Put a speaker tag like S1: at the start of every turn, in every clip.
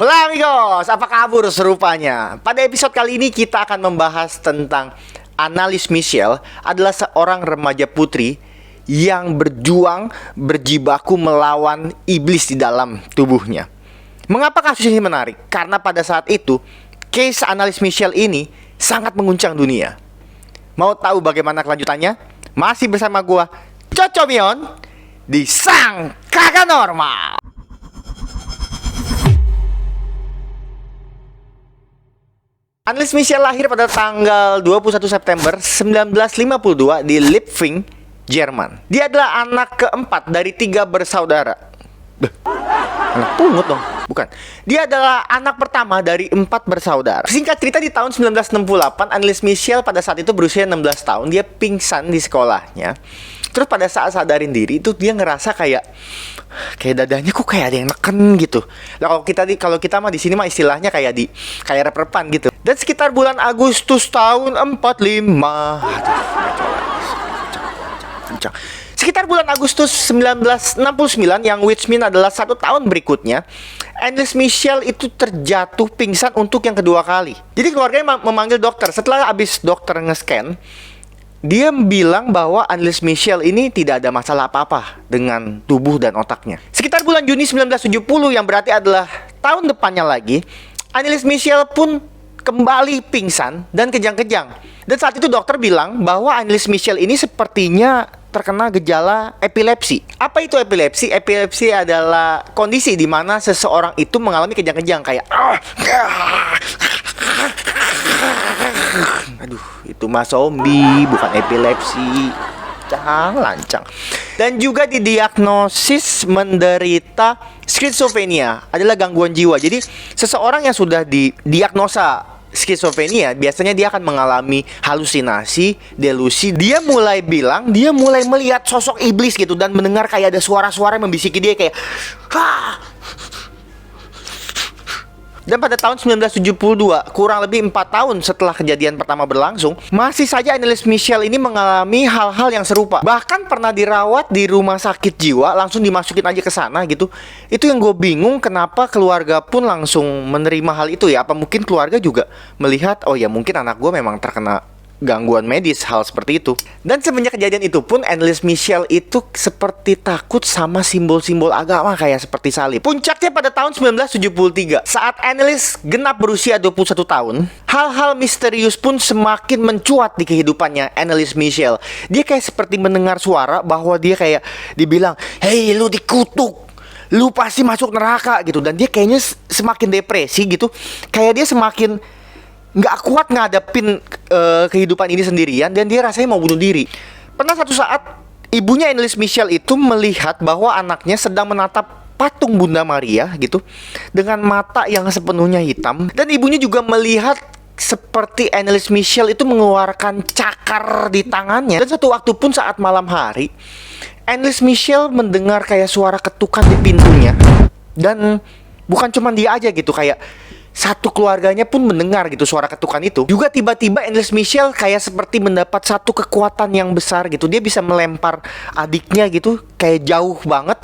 S1: Hola amigos, apa kabar serupanya? Pada episode kali ini kita akan membahas tentang Annalise Michel adalah seorang remaja putri yang berjuang berjibaku melawan iblis di dalam tubuhnya. Mengapa kasus ini menarik? Karena pada saat itu, case Annalise Michel ini sangat mengguncang dunia. Mau tahu bagaimana kelanjutannya? Masih bersama gua, Coco Mion, di Sang Kagak Normal. Annalise Michel lahir pada tanggal 21 September 1952 di Liebfing, Jerman. Dia adalah anak keempat dari 3 bersaudara. Anak pungut dong, bukan. Dia adalah anak pertama dari 4 bersaudara. Singkat cerita, di tahun 1968, Annalise Michel pada saat itu berusia 16 tahun. Dia pingsan di sekolahnya. Terus pada saat sadarin diri itu dia ngerasa kayak dadanya kok kayak ada yang neken gitu. Nah, kalau kita mah di sini mah istilahnya kayak rep-repan gitu. Dan sekitar bulan Agustus tahun 45. Sekitar bulan Agustus 1969, yang which mean adalah 1 tahun berikutnya, Annalise Michel itu terjatuh pingsan untuk yang kedua kali. Jadi keluarganya memanggil dokter. Setelah habis dokter nge-scan, dia bilang bahwa Annalise Michel ini tidak ada masalah apa-apa dengan tubuh dan otaknya. Sekitar bulan Juni 1970, yang berarti adalah tahun depannya lagi, Annalise Michel pun kembali pingsan dan kejang-kejang. Dan saat itu dokter bilang bahwa Annalise Michel ini sepertinya terkena gejala epilepsi. Apa itu epilepsi? Epilepsi adalah kondisi di mana seseorang itu mengalami kejang-kejang kayak aduh, itu mah zombie, bukan epilepsi. Lancang. Dan juga didiagnosis menderita skizofrenia, adalah gangguan jiwa. Jadi seseorang yang sudah didiagnosa skizofrenia, biasanya dia akan mengalami halusinasi, delusi. Dia mulai melihat sosok iblis gitu, dan mendengar kayak ada suara-suara yang membisiki dia kayak Dan pada tahun 1972, kurang lebih 4 tahun setelah kejadian pertama berlangsung, masih saja Annalise Michel ini mengalami hal-hal yang serupa. Bahkan pernah dirawat di rumah sakit jiwa, langsung dimasukin aja ke sana gitu. Itu yang gue bingung, kenapa keluarga pun langsung menerima hal itu ya. Apa mungkin keluarga juga melihat, oh ya mungkin anak gue memang terkena gangguan medis, hal seperti itu. Dan semenjak kejadian itu pun, Annalise Michel itu seperti takut sama simbol-simbol agama kayak seperti salib. Puncaknya pada tahun 1973, saat Annalise genap berusia 21 tahun, hal-hal misterius pun semakin mencuat di kehidupannya Annalise Michel. Dia kayak seperti mendengar suara bahwa dia kayak dibilang, "Hei, lu dikutuk, lu pasti masuk neraka," gitu. Dan dia kayaknya semakin depresi gitu. Kayak dia semakin nggak kuat ngadepin kehidupan ini sendirian, dan dia rasanya mau bunuh diri. Pernah satu saat ibunya Annalise Michel itu melihat bahwa anaknya sedang menatap patung Bunda Maria gitu, dengan mata yang sepenuhnya hitam. Dan ibunya juga melihat seperti Annalise Michel itu mengeluarkan cakar di tangannya. Dan satu waktu pun saat malam hari, Annalise Michel mendengar kayak suara ketukan di pintunya. Dan bukan cuma dia aja gitu, kayak satu keluarganya pun mendengar gitu suara ketukan itu. Juga tiba-tiba Annalise Michel kayak seperti mendapat satu kekuatan yang besar gitu. Dia bisa melempar adiknya gitu kayak jauh banget,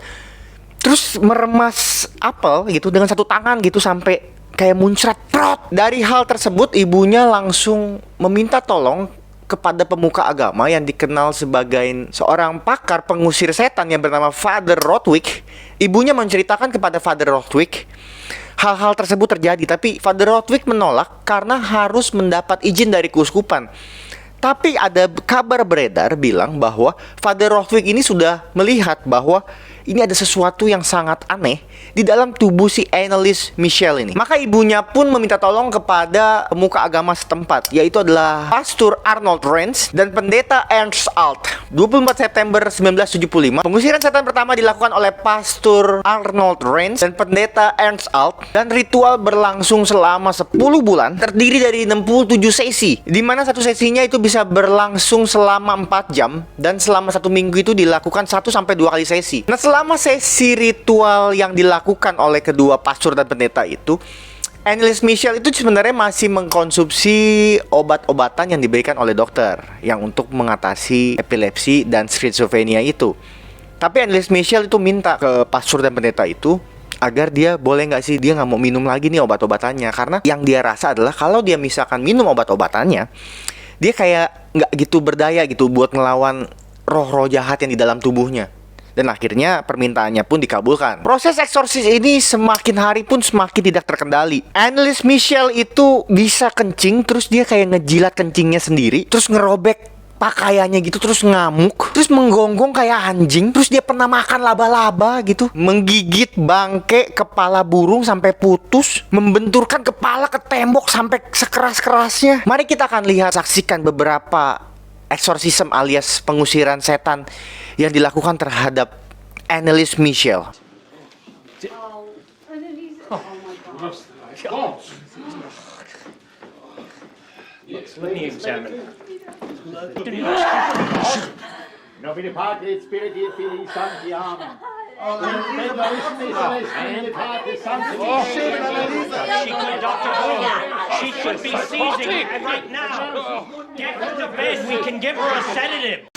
S1: terus meremas apel gitu dengan satu tangan gitu sampai kayak muncrat prot. Dari hal tersebut, ibunya langsung meminta tolong kepada pemuka agama yang dikenal sebagai seorang pakar pengusir setan yang bernama Father Rothwick. Ibunya menceritakan kepada Father Rothwick hal-hal tersebut terjadi, tapi Father Rothwick menolak karena harus mendapat izin dari keuskupan. Tapi ada kabar beredar bilang bahwa Father Rothwick ini sudah melihat bahwa ini ada sesuatu yang sangat aneh di dalam tubuh si Annalise Michel ini. Maka ibunya pun meminta tolong kepada pemuka agama setempat, yaitu adalah Pastor Arnold Renz dan Pendeta Ernst Alt. 24 September 1975, pengusiran setan pertama dilakukan oleh Pastor Arnold Renz dan Pendeta Ernst Alt, dan ritual berlangsung selama 10 bulan, terdiri dari 67 sesi, di mana satu sesinya itu bisa berlangsung selama 4 jam, dan selama 1 minggu itu dilakukan 1 sampai 2 kali sesi. Nah, selama sesi ritual yang dilakukan oleh kedua pastor dan pendeta itu, Annalise Michel itu sebenarnya masih mengkonsumsi obat-obatan yang diberikan oleh dokter yang untuk mengatasi epilepsi dan skizofrenia itu. Tapi Annalise Michel itu minta ke pastor dan pendeta itu agar dia boleh nggak sih dia nggak mau minum lagi nih obat-obatannya. Karena yang dia rasa adalah kalau dia misalkan minum obat-obatannya, dia kayak nggak gitu berdaya gitu buat ngelawan roh-roh jahat yang di dalam tubuhnya. Dan akhirnya permintaannya pun dikabulkan. Proses eksorsis ini semakin hari pun semakin tidak terkendali. Anneliese Michel itu bisa kencing, terus dia kayak ngejilat kencingnya sendiri, terus ngerobek pakaiannya gitu, terus ngamuk, terus menggonggong kayak anjing. Terus dia pernah makan laba-laba gitu, menggigit bangke kepala burung sampai putus, membenturkan kepala ke tembok sampai sekeras-kerasnya. Mari kita akan saksikan beberapa eksorsisme alias pengusiran setan yang dilakukan terhadap Anneliese Michel.
S2: Let me examine.
S3: Nobile Patris, Spiritus Filii, Sancti, Amen.
S2: She could be seizing right now. Get her to bed. We can give her a sedative.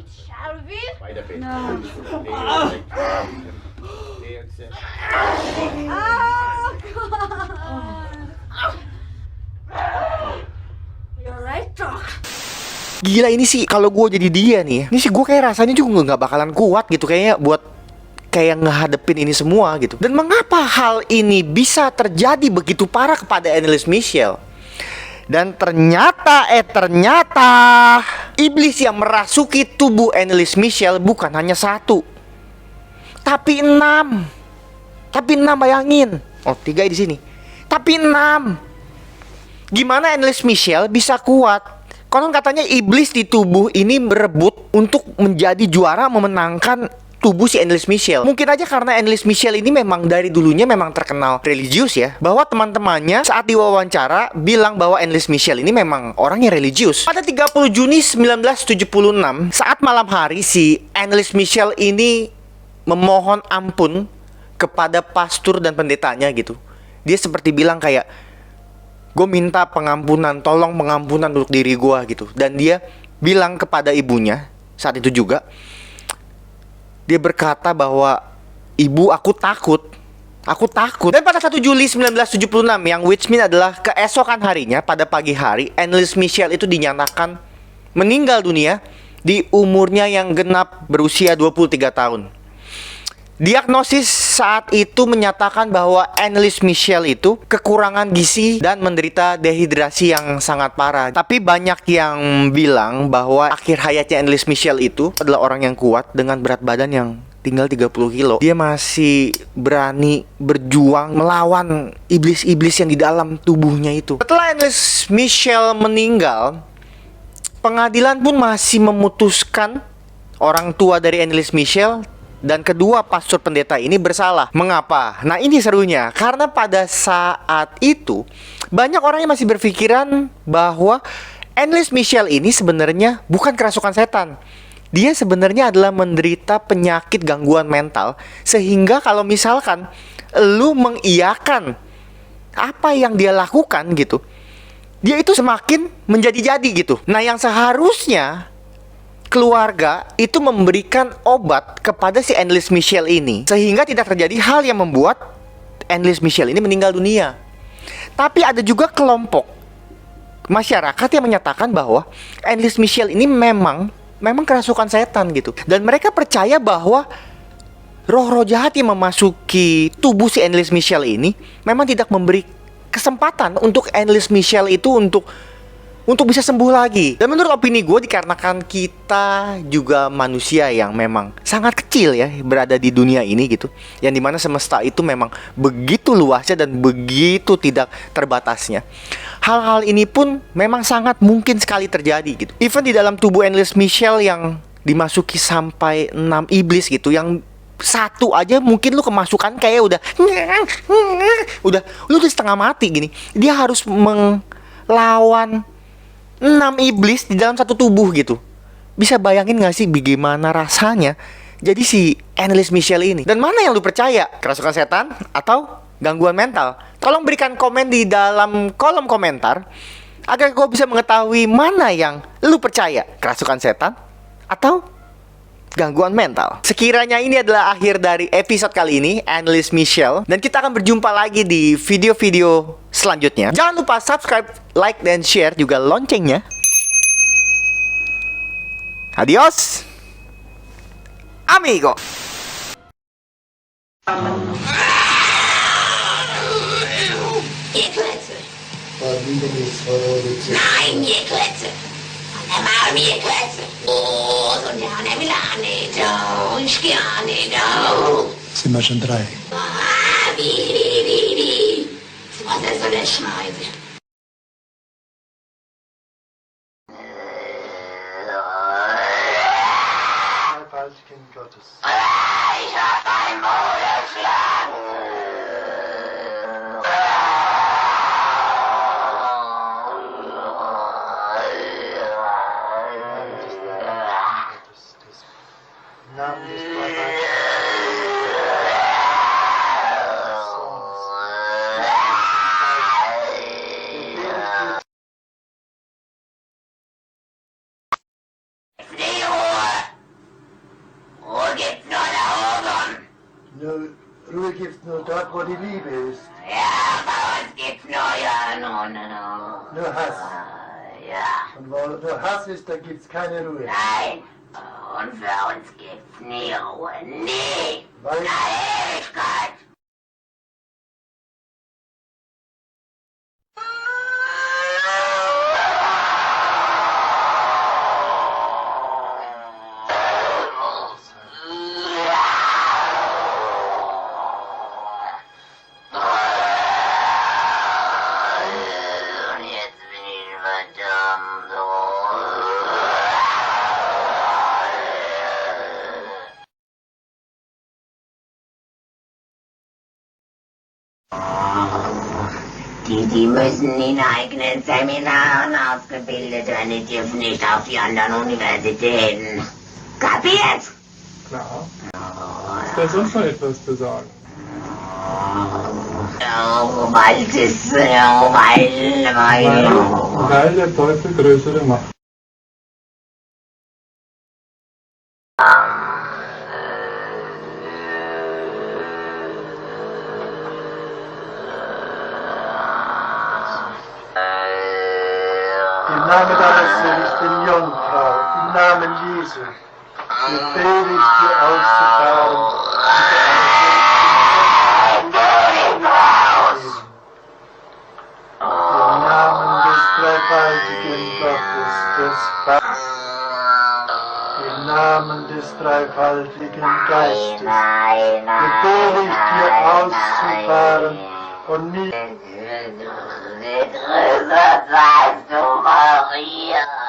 S4: Shall we? Oh, God. You're right, Doc.
S1: Gila ini sih, kalau gue jadi dia nih, ini sih gue kayak rasanya juga nggak bakalan kuat gitu, kayaknya buat kayak ngehadepin ini semua gitu. Dan mengapa hal ini bisa terjadi begitu parah kepada Anneliese Michel? Dan ternyata iblis yang merasuki tubuh Anneliese Michel bukan hanya satu, tapi 6. Tapi 6, bayangin. Oh, 3 di sini. Tapi 6. Gimana Anneliese Michel bisa kuat? Konon katanya iblis di tubuh ini berebut untuk menjadi juara memenangkan tubuh si Anneliese Michel. Mungkin aja karena Anneliese Michel ini memang dari dulunya memang terkenal religius ya, bahwa teman-temannya saat diwawancara bilang bahwa Anneliese Michel ini memang orang yang religius. Pada 30 Juni 1976, saat malam hari, si Anneliese Michel ini memohon ampun kepada pastor dan pendetanya gitu. Dia seperti bilang kayak, gue minta pengampunan, tolong pengampunan untuk diri gue gitu. Dan dia bilang kepada ibunya saat itu juga, dia berkata bahwa, ibu, aku takut. Dan pada 1 Juli 1976, yang which mean adalah keesokan harinya, pada pagi hari, Anneliese Michel itu dinyatakan meninggal dunia di umurnya yang genap berusia 23 tahun. Diagnosis saat itu menyatakan bahwa Anneliese Michel itu kekurangan gizi dan menderita dehidrasi yang sangat parah. Tapi banyak yang bilang bahwa akhir hayatnya Anneliese Michel itu adalah orang yang kuat dengan berat badan yang tinggal 30 kilo. Dia masih berani berjuang melawan iblis-iblis yang di dalam tubuhnya itu. Setelah Anneliese Michel meninggal, pengadilan pun masih memutuskan orang tua dari Anneliese Michel dan kedua pastor pendeta ini bersalah. Mengapa? Nah, ini serunya. Karena pada saat itu banyak orang yang masih berpikiran bahwa Anneliese Michel ini sebenarnya bukan kerasukan setan. Dia sebenarnya adalah menderita penyakit gangguan mental, sehingga kalau misalkan lu mengiyakan apa yang dia lakukan gitu, dia itu semakin menjadi-jadi gitu. Nah, yang seharusnya keluarga itu memberikan obat kepada si Anneliese Michel ini, sehingga tidak terjadi hal yang membuat Anneliese Michel ini meninggal dunia. Tapi ada juga kelompok masyarakat yang menyatakan bahwa Anneliese Michel ini memang kerasukan setan gitu. Dan mereka percaya bahwa roh-roh jahat yang memasuki tubuh si Anneliese Michel ini memang tidak memberi kesempatan untuk Anneliese Michel itu untuk untuk bisa sembuh lagi. Dan menurut opini gue, dikarenakan kita juga manusia yang memang sangat kecil ya, berada di dunia ini gitu, yang dimana semesta itu memang begitu luasnya dan begitu tidak terbatasnya. Hal-hal ini pun memang sangat mungkin sekali terjadi gitu. Even di dalam tubuh Annelies Michel yang dimasuki sampai 6 iblis gitu, yang satu aja mungkin lu kemasukan kayak udah lu udah setengah mati gini. Dia harus melawan 6 iblis di dalam satu tubuh gitu. Bisa bayangin gak sih bagaimana rasanya jadi si Annelies Michel ini? Dan mana yang lu percaya? Kerasukan setan atau gangguan mental? Tolong berikan komen di dalam kolom komentar agar gue bisa mengetahui mana yang lu percaya, kerasukan setan atau gangguan mental. Sekiranya ini adalah akhir dari episode kali ini, Annelies Michel, dan kita akan berjumpa lagi di video-video selanjutnya. Jangan lupa subscribe, like, dan share juga loncengnya. Adios, amigo.
S5: Nein, mir Klötze. Und dann mal mir Klötze. Oh, so gerne will er nicht. Oh, ich gerne nicht. Oh.
S6: Sind wir schon 3?
S5: Ah, wie. Was ist so eine Scheiße?
S6: Als Kind Gottes.
S5: Ich hab einen Moderschlag.
S6: Namen des Dreifaltigen
S5: Die Ruhe gibt's nur da oben.
S6: Ruhe gibt's nur dort, wo die Liebe ist.
S5: Ja, bei uns gibt's nur ja, no.
S6: Nur Hass.
S5: Ja,
S6: Und wo nur Hass ist, da gibt's keine Ruhe.
S5: nein. Und für uns gibt's nie Ruhe. Nie.
S6: Weil
S5: Na, Ewigkeit. Und jetzt bin ich verdammt. Die müssen in eigenen Seminaren ausgebildet werden, die dürfen nicht auf die anderen Universitäten. Kapiert?
S7: Klar. Ist da sonst noch etwas zu sagen?
S5: Oh, weil das,
S7: Weil der Teufel größere Macht.
S6: im Namen deines seligen Jungfrau, im Namen Jesu, befehle ich dir auszufahren. Im Namen des dreifaltigen Gottes, des Vaters, im Namen des dreifaltigen Geistes, befehle ich dir auszufahren und nicht
S5: Grüße seist du, Maria.